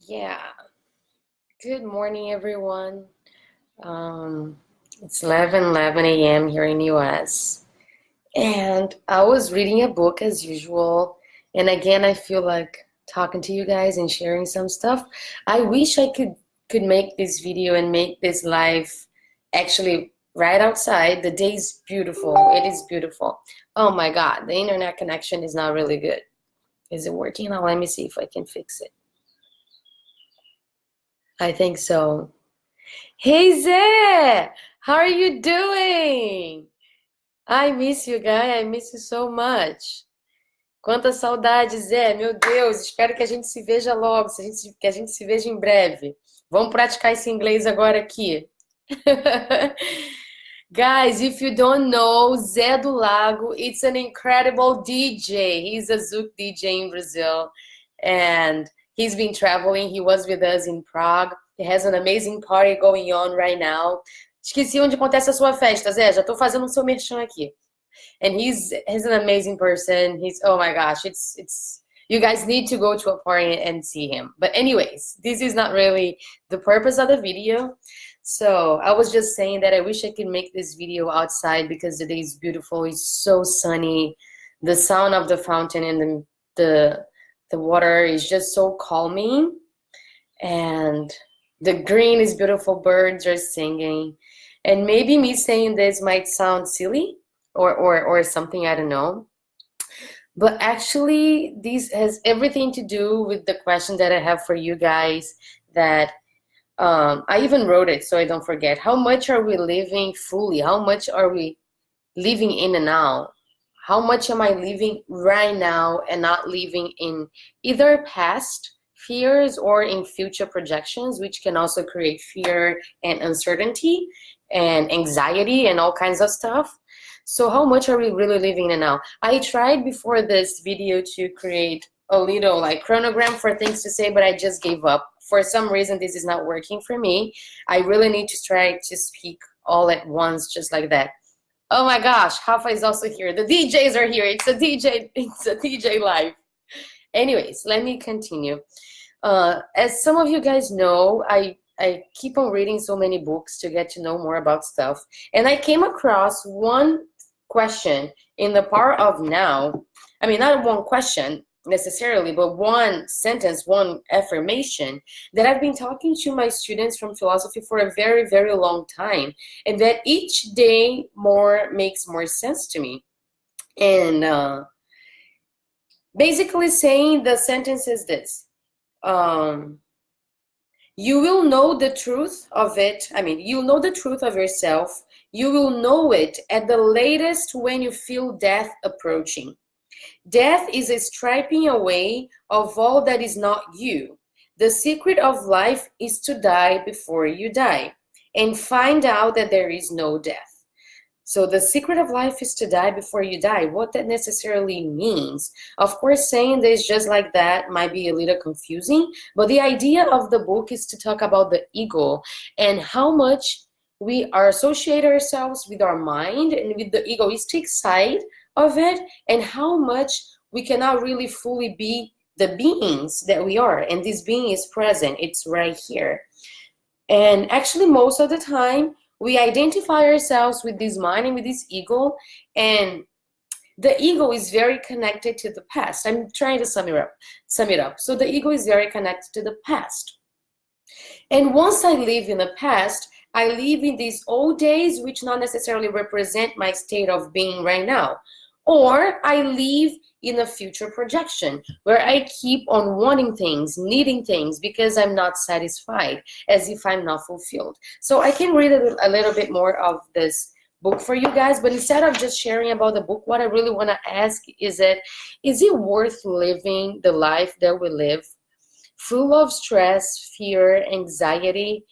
Yeah. Good morning, everyone. Um, it's 11:11 a.m. here in US. And I was reading a book as usual. And again, I feel like talking to you guys and sharing some stuff. I wish I could make this video and make this live actually right outside. The day is beautiful. It is beautiful. Oh my God, the internet connection is not really good. Is it working now? Let me see if I can fix it. I think so. Hey Zé, how are you doing? I miss you, guy. I miss you so much. Quanta saudade, Zé. Meu Deus, espero que a gente se veja logo, que a gente se veja em breve. Vamos praticar esse inglês agora aqui. Guys, if you don't know, Zé do Lago, it's an incredible DJ. He's a Zouk DJ in Brazil, and he's been traveling. He was with us in Prague. He has an amazing party going on right now. Esqueci onde acontece a sua festa, Zé. Já tô fazendo o seu merchan aqui. And he's an amazing person. He's oh my gosh, it's you guys need to go to a party and see him. But anyways, this is not really the purpose of the video. So I was just saying that I wish I could make this video outside because the day is beautiful. It's so sunny. The sound of the fountain and the the water is just so calming, and the green is beautiful. Birds are singing, and maybe me saying this might sound silly or something, I don't know. But actually, this has everything to do with the question that I have for you guys that I even wrote it so I don't forget. How much are we living fully? How much are we living in and now? How much am I living right now and not living in either past fears or in future projections, which can also create fear and uncertainty and anxiety and all kinds of stuff. So how much are we really living in now? I tried before this video to create a little like chronogram for things to say, but I just gave up. For some reason, this is not working for me. I really need to try to speak all at once, just like that. Oh my gosh, Rafa is also here. The DJs are here. It's a DJ live. Anyways, let me continue. As some of you guys know, I keep on reading so many books to get to know more about stuff. And I came across one question in The Power of Now. I mean, not one question necessarily, but one sentence, one affirmation that I've been talking to my students from philosophy for a very, very long time. And that each day more makes more sense to me. And basically saying the sentence is this. Um, you will know the truth of it. I mean, you'll know the truth of yourself. You will know it at the latest when you feel death approaching. Death is a stripping away of all that is not you. The secret of life is to die before you die and find out that there is no death. So the secret of life is to die before you die. What that necessarily means. Of course, saying this just like that might be a little confusing, but the idea of the book is to talk about the ego and how much we are associate ourselves with our mind and with the egoistic side of it, and how much we cannot really fully be the beings that we are. And this being is present, it's right here. And actually, most of the time, we identify ourselves with this mind and with this ego, and the ego is very connected to the past. I'm trying to sum it up. So the ego is very connected to the past. And once I live in the past, I live in these old days, which not necessarily represent my state of being right now. Or I live in a future projection where I keep on wanting things, needing things because I'm not satisfied, as if I'm not fulfilled. So I can read a little bit more of this book for you guys, but instead of just sharing about the book, what I really want to ask is that, is it worth living the life that we live? Full of stress, fear, anxiety,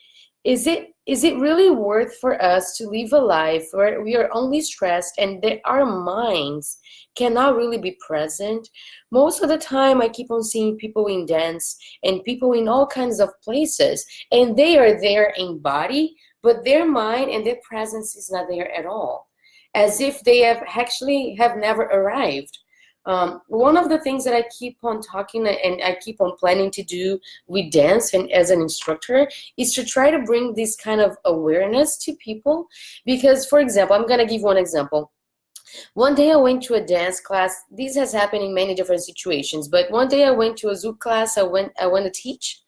is it really worth for us to live a life where we are only stressed and that our minds cannot really be present? Most of the time I keep on seeing people in dance and people in all kinds of places, and they are there in body, but their mind and their presence is not there at all, as if they have actually have never arrived. One of the things that I keep on talking and I keep on planning to do with dance and as an instructor is to try to bring this kind of awareness to people. Because, for example, I'm going to give one example. One day I went to a dance class. This has happened in many different situations, but one day I went to a Zouk class. I went to teach,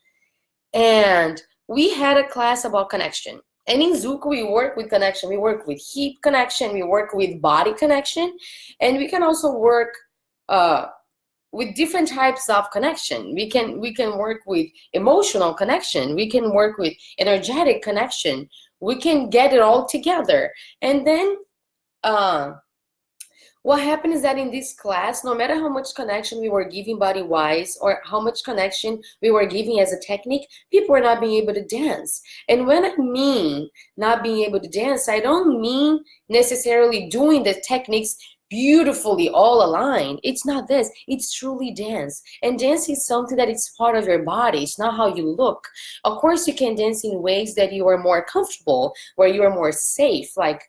and we had a class about connection. And in Zouk, we work with connection. We work with hip connection. We work with body connection, and we can also work uh, with different types of connection. We can work with emotional connection. We can work with energetic connection. We can get it all together, and then. Uh, what happened is that in this class, no matter how much connection we were giving body-wise or how much connection we were giving as a technique, people were not being able to dance. And when I mean not being able to dance, I don't mean necessarily doing the techniques beautifully all aligned. It's not this. It's truly dance. And dance is something that is part of your body. It's not how you look. Of course, you can dance in ways that you are more comfortable, where you are more safe, like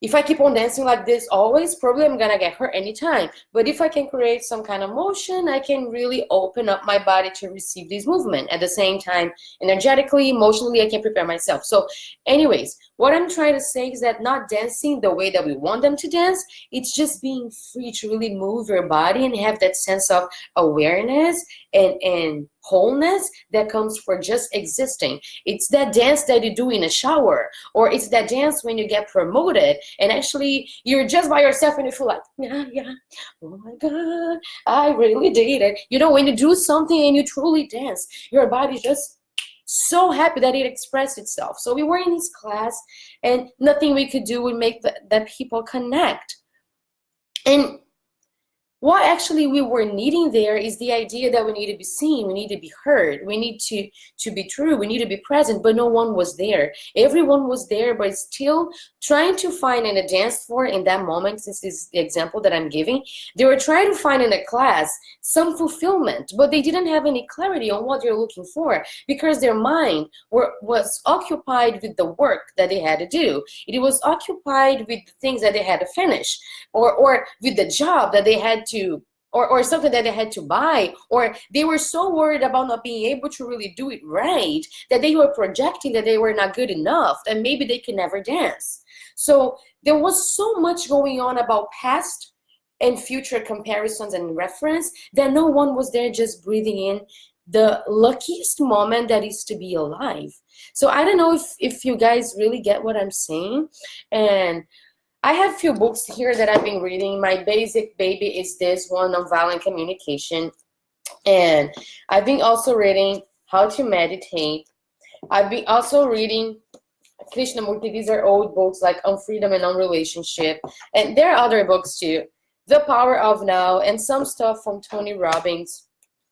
if I keep on dancing like this always, probably I'm gonna get hurt anytime. But if I can create some kind of motion, I can really open up my body to receive this movement. At the same time, energetically, emotionally, I can prepare myself. So anyways, what I'm trying to say is that not dancing the way that we want them to dance, it's just being free to really move your body and have that sense of awareness and wholeness that comes for just existing. It's that dance that you do in a shower, or it's that dance when you get promoted and actually you're just by yourself and you feel like, yeah, yeah, oh my God, I really did it. You know, when you do something and you truly dance, your body just so happy that it expressed itself. So we were in this class and nothing we could do would make that people connect. And what actually we were needing there is the idea that we need to be seen, we need to be heard, we need to be true, we need to be present, but no one was there. Everyone was there, but still trying to find in a dance floor in that moment, since this is the example that I'm giving, they were trying to find in a class some fulfillment, but they didn't have any clarity on what they're looking for because their mind was occupied with the work that they had to do. It was occupied with the things that they had to finish, or with the job that they had to, or something that they had to buy, or they were so worried about not being able to really do it right that they were projecting that they were not good enough and maybe they could never dance. So there was so much going on about past and future comparisons and reference that no one was there just breathing in the luckiest moment that is to be alive. So I don't know if you guys really get what I'm saying. And I have a few books here that I've been reading. My basic baby is this one, Nonviolent Communication. And I've been also reading How to Meditate. I've been also reading Krishnamurti. These are old books like On Freedom and On Relationship. And there are other books too. The Power of Now and some stuff from Tony Robbins.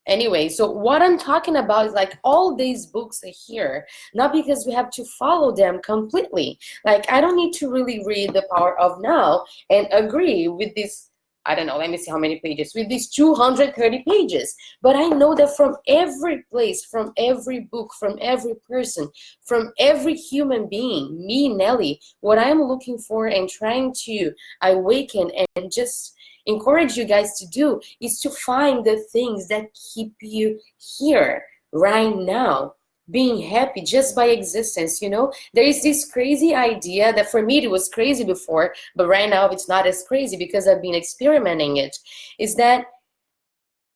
Anyway, so what I'm talking about is like all these books are here, not because we have to follow them completely. Like I don't need to really read The Power of Now and agree with this, I don't know, let me see how many pages, with these 230 pages. But I know that from every place, from every book, from every person, from every human being, me, Nelly, what I'm looking for and trying to awaken and just encourage you guys to do is to find the things that keep you here right now, being happy just by existence. You know, there is this crazy idea that for me it was crazy before, but right now it's not as crazy because I've been experimenting it, is that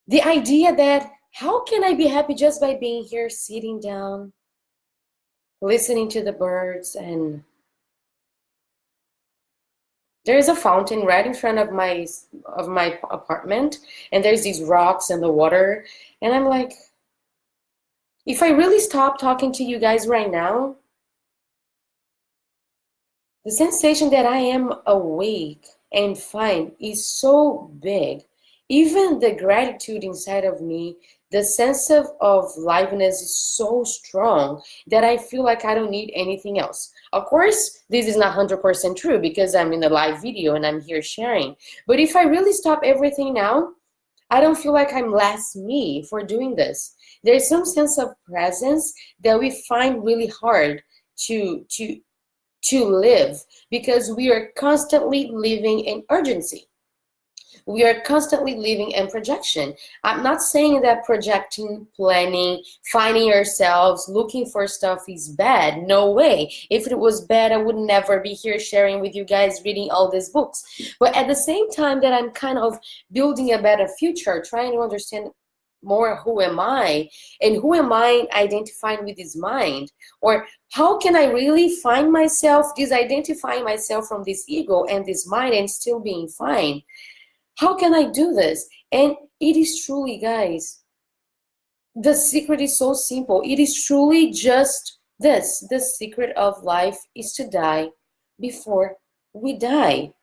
the idea that how can I be happy just by being here, sitting down, listening to the birds, and there's a fountain right in front of my apartment, and there's these rocks and the water, and I'm like, if I really stop talking to you guys right now, the sensation that I am awake and fine is so big. Even the gratitude inside of me, the sense of liveliness is so strong that I feel like I don't need anything else. Of course, this is not 100% true because I'm in a live video and I'm here sharing. But if I really stop everything now, I don't feel like I'm less me for doing this. There's some sense of presence that we find really hard to live because we are constantly living in urgency. We are constantly living in projection. I'm not saying that projecting, planning, finding ourselves, looking for stuff is bad. No way. If it was bad, I would never be here sharing with you guys, reading all these books. But at the same time that I'm kind of building a better future, trying to understand more who am I, and who am I identifying with this mind, or how can I really find myself, disidentifying myself from this ego and this mind and still being fine. How can I do this? And it is truly, guys, the secret is so simple. It is truly just this. The secret of life is to die before we die.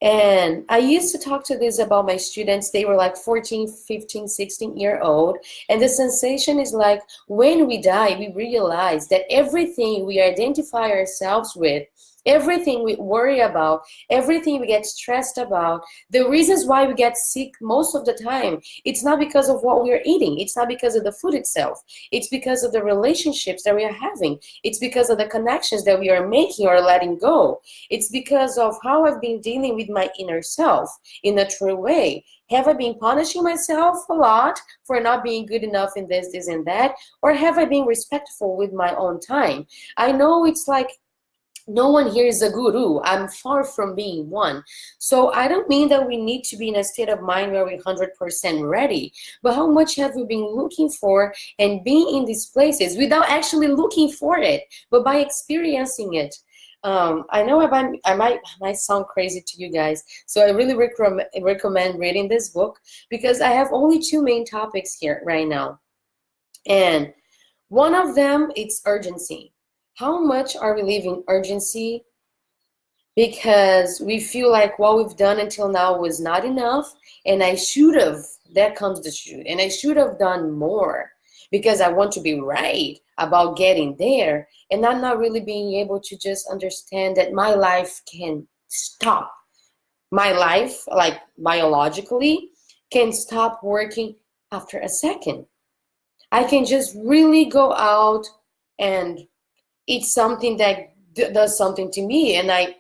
And I used to talk to this about my students. They were like 14, 15, 16-year old. And the sensation is like when we die, we realize that everything we identify ourselves with, everything we worry about, everything we get stressed about, the reasons why we get sick most of the time, it's not because of what we're eating. It's not because of the food itself. It's because of the relationships that we are having. It's because of the connections that we are making or letting go. It's because of how I've been dealing with my inner self in a true way. Have I been punishing myself a lot for not being good enough in this, this, and that? Or have I been respectful with my own time? I know it's like no one here is a guru. I'm far from being one. So I don't mean that we need to be in a state of mind where we're 100% ready. But how much have we been looking for and being in these places without actually looking for it, but by experiencing it? I know I might sound crazy to you guys, so I really recommend reading this book because I have only two main topics here right now. And one of them is urgency. How much are we living urgency because we feel like what we've done until now was not enough, and I should have, there comes the should, and I should have done more because I want to be right about getting there, and I'm not really being able to just understand that my life can stop. My life, like biologically, can stop working after a second. I can just really go out and eat something that does something to me, and I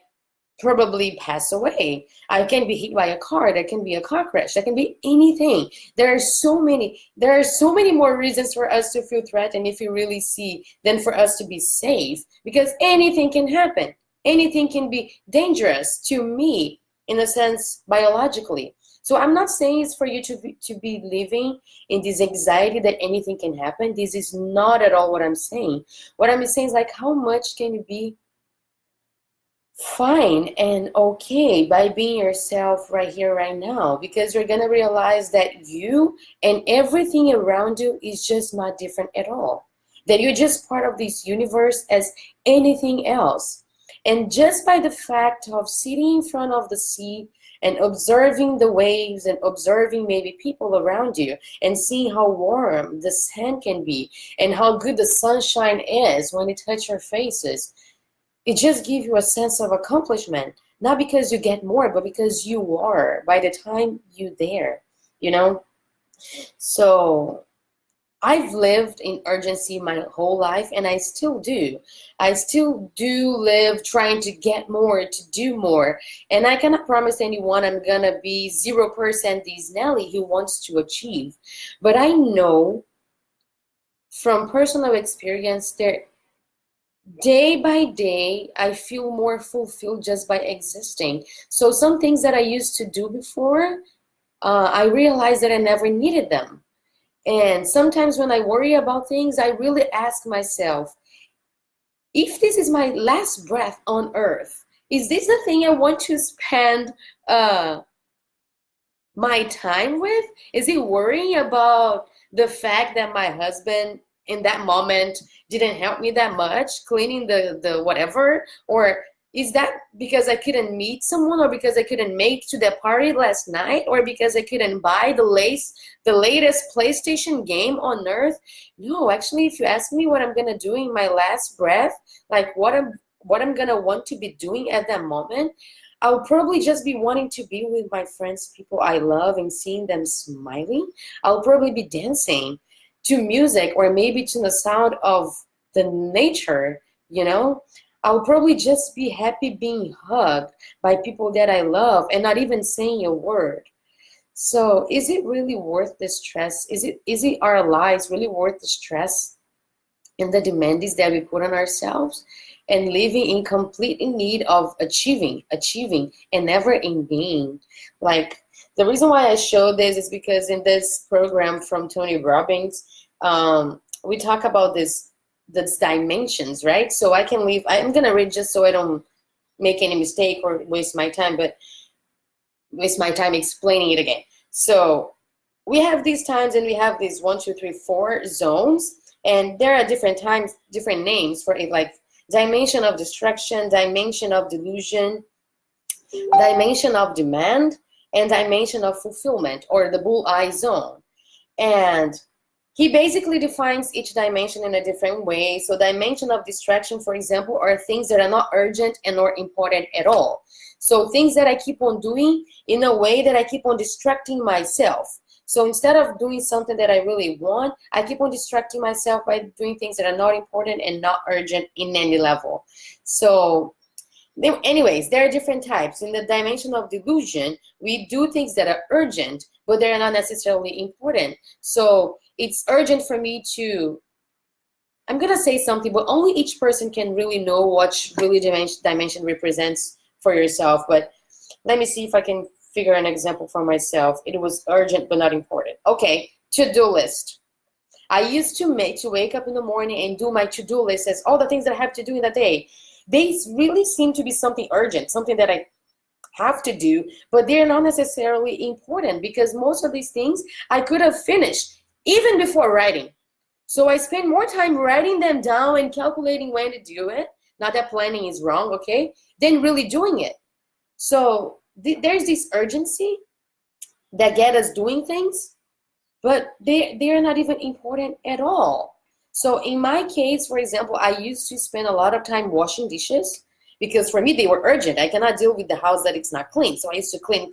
probably pass away. I can be hit by a car. There can be a car crash. There can be anything. There are so many more reasons for us to feel threatened, if you really see, than for us to be safe, because anything can happen. Anything can be dangerous to me, in a sense, biologically. So I'm not saying it's for you to be living in this anxiety that anything can happen. This is not at all what I'm saying. What I'm saying is like, how much can you be fine and okay by being yourself right here, right now? Because you're gonna realize that you and everything around you is just not different at all. That you're just part of this universe as anything else. And just by the fact of sitting in front of the sea and observing the waves and observing maybe people around you and seeing how warm the sand can be and how good the sunshine is when it touches your faces, it just gives you a sense of accomplishment, not because you get more, but because you are by the time you there, you know? So I've lived in urgency my whole life, and I still do. I still do live trying to get more, to do more. And I cannot promise anyone I'm gonna be 0% this Nelly who wants to achieve. But I know from personal experience there, day by day, I feel more fulfilled just by existing. So some things that I used to do before, I realized that I never needed them. And sometimes when I worry about things, I really ask myself, if this is my last breath on earth, is this the thing I want to spend uh, my time with? Is it worrying about the fact that my husband in that moment didn't help me that much cleaning the whatever? Or is that because I couldn't meet someone, or because I couldn't make to the party last night, or because I couldn't buy the latest PlayStation game on earth? No, actually, if you ask me what I'm gonna do in my last breath, like what I'm gonna want to be doing at that moment, I'll probably just be wanting to be with my friends, people I love, and seeing them smiling. I'll probably be dancing to music, or maybe to the sound of the nature, you know? I'll probably just be happy being hugged by people that I love and not even saying a word. So is it really worth the stress? Is it our lives really worth the stress and the demands that we put on ourselves, and living in complete in need of achieving and never in being? Like, the reason why I show this is because in this program from Tony Robbins, we talk about this dimensions, right? So I can leave. I'm gonna read just so I don't make any mistake or waste my time explaining it again. So we have these times, and we have these 1, 2, 3, 4 zones, and there are different times, different names for it, like dimension of distraction, dimension of delusion, dimension of demand, and dimension of fulfillment, or the bullseye zone. And he basically defines each dimension in a different way. So dimension of distraction, for example, are things that are not urgent and not important at all. So things that I keep on doing in a way that I keep on distracting myself. So instead of doing something that I really want, I keep on distracting myself by doing things that are not important and not urgent in any level. So anyways, there are different types. In the dimension of delusion, we do things that are urgent, but they're not necessarily important. So it's urgent for me to, I'm gonna say something, but only each person can really know what really dimension represents for yourself. But let me see if I can figure an example for myself. It was urgent but not important. Okay, to-do list. I used to wake up in the morning and do my to-do list as all the things that I have to do in the day. They really seem to be something urgent, something that I have to do, but they're not necessarily important, because most of these things I could have finished even before writing. So I spend more time writing them down and calculating when to do it. Not that planning is wrong, okay? Than really doing it. So there's this urgency that get us doing things, but they're not even important at all. So in my case, for example, I used to spend a lot of time washing dishes, because for me they were urgent. I cannot deal with the house that it's not clean. So I used to clean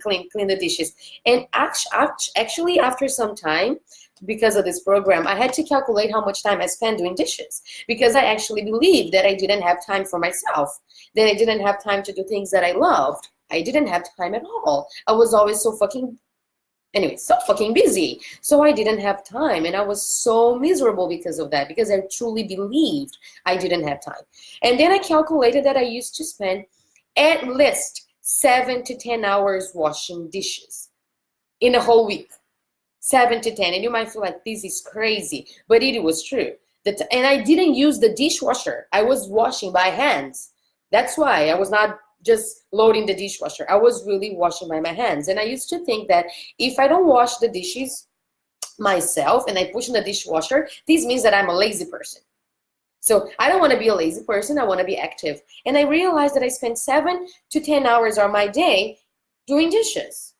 the dishes. And actually after some time, because of this program, I had to calculate how much time I spent doing dishes, because I actually believed that I didn't have time for myself, that I didn't have time to do things that I loved. I didn't have time at all. I was always so fucking busy. So I didn't have time, and I was so miserable because of that, because I truly believed I didn't have time. And then I calculated that I used to spend at least 7 to 10 hours washing dishes in a whole week. 7 to 10. And you might feel like this is crazy, but it was true. And I didn't use the dishwasher. I was washing by hands. That's why I was not just loading the dishwasher. I was really washing by my hands. And I used to think that if I don't wash the dishes myself and I push in the dishwasher, this means that I'm a lazy person. So I don't want to be a lazy person. I want to be active. And I realized that I spent 7 to 10 hours on my day doing dishes.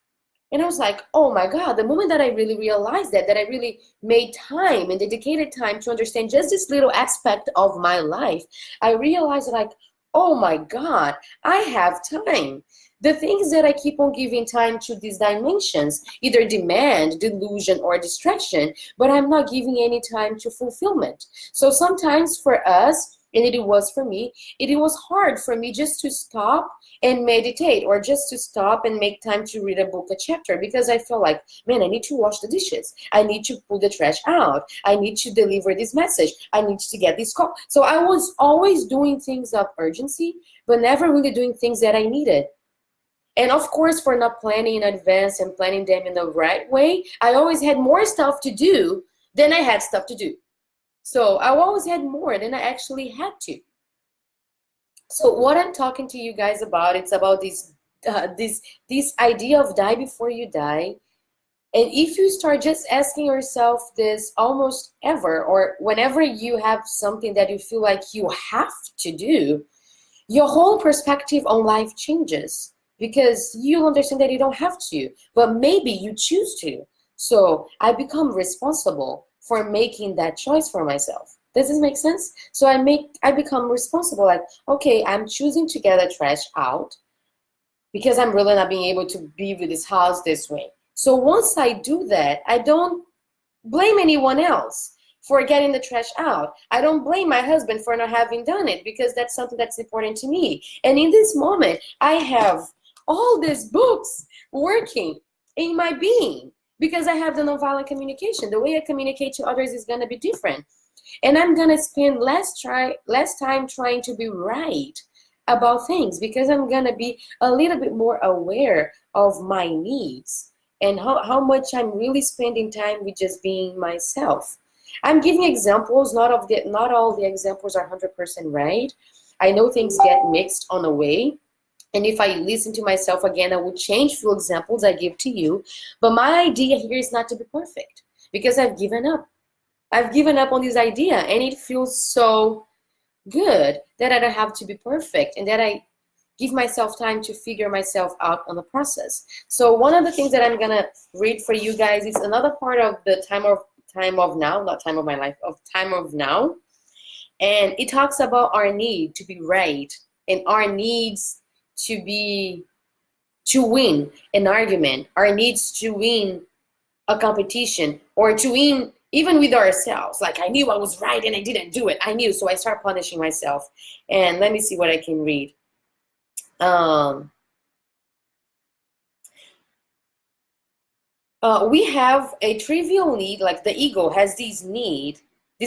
And I was like, oh my God, the moment that I really realized that I really made time and dedicated time to understand just this little aspect of my life, I realized like, oh my God, I have time. The things that I keep on giving time to these dimensions, either demand, delusion, or distraction, but I'm not giving any time to fulfillment. So sometimes for us, and it was for me, it was hard for me just to stop and meditate, or just to stop and make time to read a book, a chapter, because I felt like, man, I need to wash the dishes. I need to pull the trash out. I need to deliver this message. I need to get this call. So I was always doing things of urgency, but never really doing things that I needed. And of course, for not planning in advance and planning them in the right way, I always had more stuff to do than I had stuff to do. So I always had more than I actually had to. So what I'm talking to you guys about, it's about this idea of die before you die. And if you start just asking yourself this almost ever, or whenever you have something that you feel like you have to do, your whole perspective on life changes, because you'll understand that you don't have to, but maybe you choose to. So I become responsible for making that choice for myself. Does this make sense? So I become responsible, like, okay, I'm choosing to get the trash out because I'm really not being able to be with this house this way. So once I do that, I don't blame anyone else for getting the trash out. I don't blame my husband for not having done it, because that's something that's important to me. And in this moment, I have all these books working in my being, because I have the nonviolent communication. The way I communicate to others is going to be different. And I'm going to spend less time trying to be right about things, because I'm going to be a little bit more aware of my needs and how much I'm really spending time with just being myself. I'm giving examples, not all the examples are 100% right. I know things get mixed on the way. And if I listen to myself again, I would change few examples I give to you. But my idea here is not to be perfect, because I've given up. I've given up on this idea, and it feels so good that I don't have to be perfect, and that I give myself time to figure myself out on the process. So one of the things that I'm gonna read for you guys is another part of the time of now, not time of my life, of time of now. And it talks about our need to be right, and our needs to win an argument, our needs to win a competition, or to win even with ourselves. Like, I knew I was right and I didn't do it. I knew, so I start punishing myself. And let me see what I can read. We have a trivial need, like the ego has this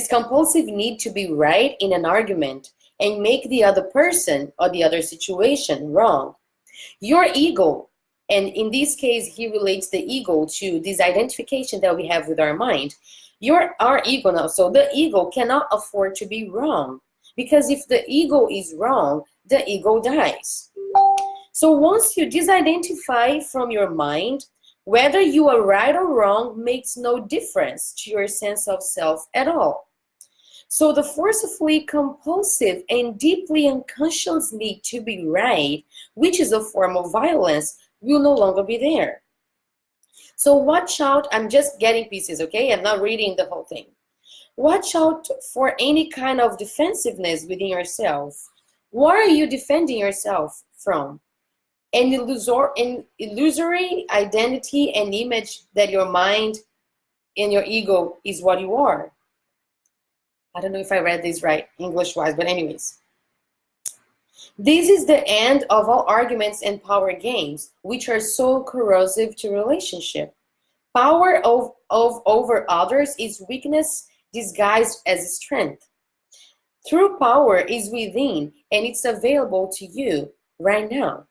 compulsive need to be right in an argument and make the other person or the other situation wrong. Your ego, and in this case, he relates the ego to this identification that we have with our mind. Our ego now, so the ego cannot afford to be wrong, because if the ego is wrong, the ego dies. So once you disidentify from your mind, whether you are right or wrong makes no difference to your sense of self at all. So the forcefully compulsive and deeply unconscious need to be right, which is a form of violence, will no longer be there. So watch out, I'm just getting pieces, okay? I'm not reading the whole thing. Watch out for any kind of defensiveness within yourself. What are you defending yourself from? An illusory identity and image that your mind and your ego is what you are. I don't know if I read this right English-wise, but anyways. This is the end of all arguments and power games, which are so corrosive to relationship. Power over others is weakness disguised as strength. True power is within, and it's available to you right now.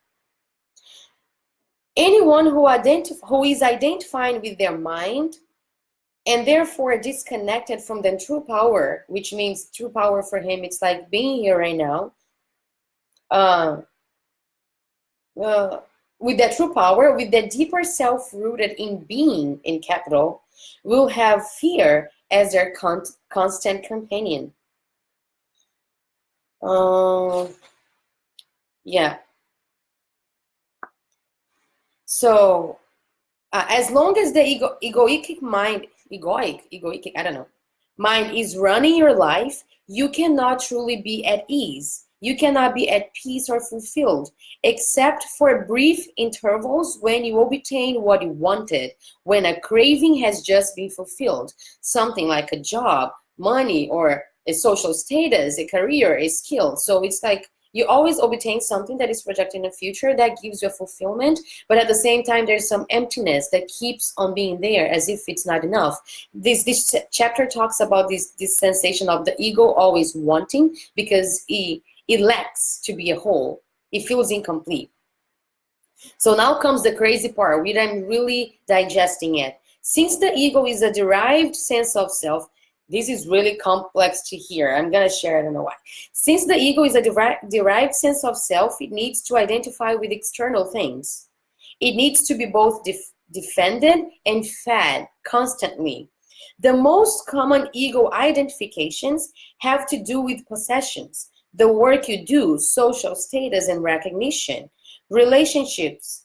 Anyone who is identifying with their mind and therefore disconnected from the true power, which means true power for him, it's like being here right now, with that true power, with the deeper self rooted in being, in capital, will have fear as their constant companion. Yeah. So as long as the egoic mind, I don't know, mind is running your life, you cannot truly be at ease. You cannot be at peace or fulfilled, except for brief intervals when you obtain what you wanted, when a craving has just been fulfilled, something like a job, money, or a social status, a career, a skill. So it's like you always obtain something that is projected in the future that gives you a fulfillment, but at the same time, there's some emptiness that keeps on being there as if it's not enough. This chapter talks about this sensation of the ego always wanting, because it lacks to be a whole. It feels incomplete. So now comes the crazy part, where I'm really digesting it. Since the ego is a derived sense of self, this is really complex to hear. I'm going to share, I don't know why. Since the ego is a derived sense of self, it needs to identify with external things. It needs to be both defended and fed constantly. The most common ego identifications have to do with possessions, the work you do, social status and recognition, relationships,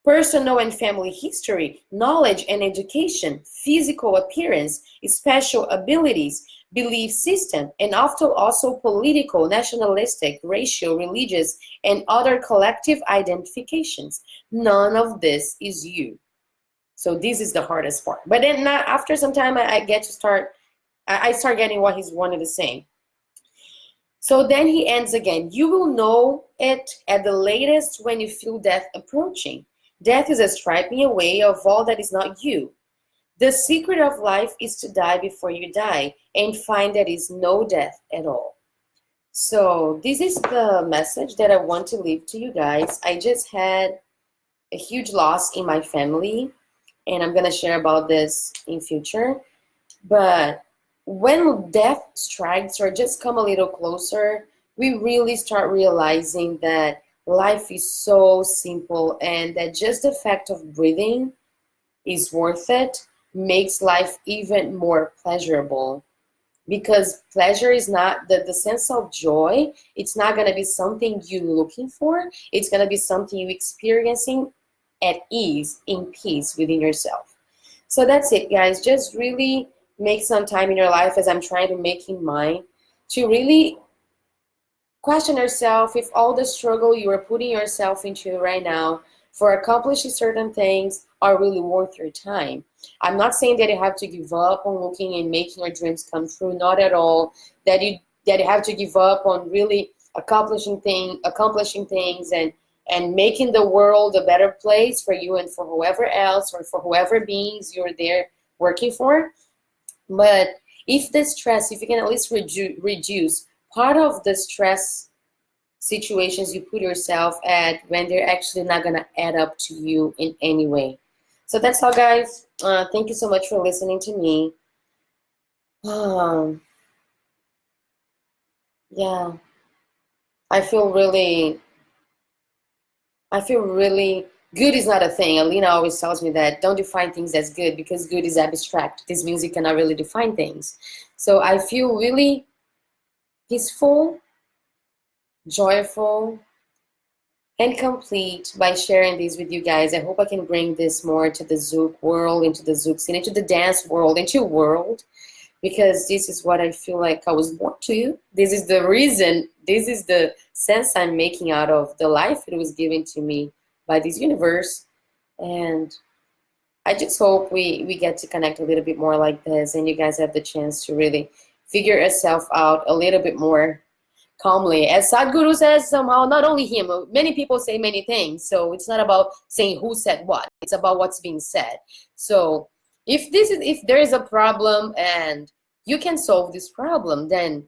personal and family history, knowledge and education, physical appearance, special abilities, belief system, and often also political, nationalistic, racial, religious, and other collective identifications. None of this is you. So this is the hardest part. But then after some time, I start getting what he's wanted to say. So then he ends again. You will know it at the latest when you feel death approaching. Death is a striping away of all that is not you. The secret of life is to die before you die and find that is no death at all. So this is the message that I want to leave to you guys. I just had a huge loss in my family, and I'm gonna share about this in future. But when death strikes or just come a little closer, we really start realizing that life is so simple and that just the fact of breathing is worth it, makes life even more pleasurable. Because pleasure is not the sense of joy, it's not going to be something you looking for, it's going to be something you experiencing at ease, in peace within yourself. So that's it, guys. Just really make some time in your life, as I'm trying to make in mine, to really question yourself if all the struggle you are putting yourself into right now for accomplishing certain things are really worth your time. I'm not saying that you have to give up on looking and making your dreams come true, not at all. That you have to give up on really accomplishing things and making the world a better place for you and for whoever else or for whoever beings you're there working for. But if you can at least reduce part of the stress situations you put yourself at when they're actually not going to add up to you in any way. So that's all, guys. Thank you so much for listening to me. Um, yeah, I feel really, I feel really good is not a thing. Alina always tells me that don't define things as good because good is abstract. This means you cannot really define things. So I feel really peaceful, joyful, and complete by sharing these with you guys. I hope I can bring this more to the Zouk world, into the Zouk scene, into the dance world, into world, because this is what I feel like I was born to. This is the reason, this is the sense I'm making out of the life it was given to me by this universe. And I just hope we get to connect a little bit more like this and you guys have the chance to really figure yourself out a little bit more calmly. As Sadhguru says, somehow, not only him, many people say many things. So it's not about saying who said what. It's about what's being said. So if there is a problem and you can solve this problem, then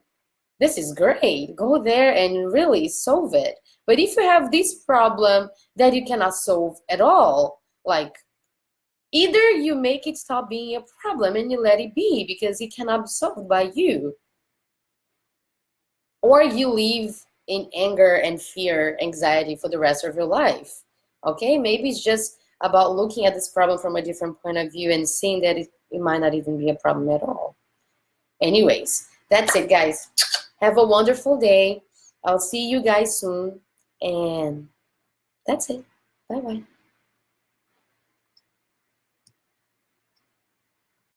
this is great. Go there and really solve it. But if you have this problem that you cannot solve at all, like either you make it stop being a problem and you let it be because it cannot be solved by you, or you live in anger and fear, anxiety for the rest of your life. Okay, maybe it's just about looking at this problem from a different point of view and seeing that it might not even be a problem at all. Anyways, that's it, guys. Have a wonderful day. I'll see you guys soon, and that's it. Bye bye.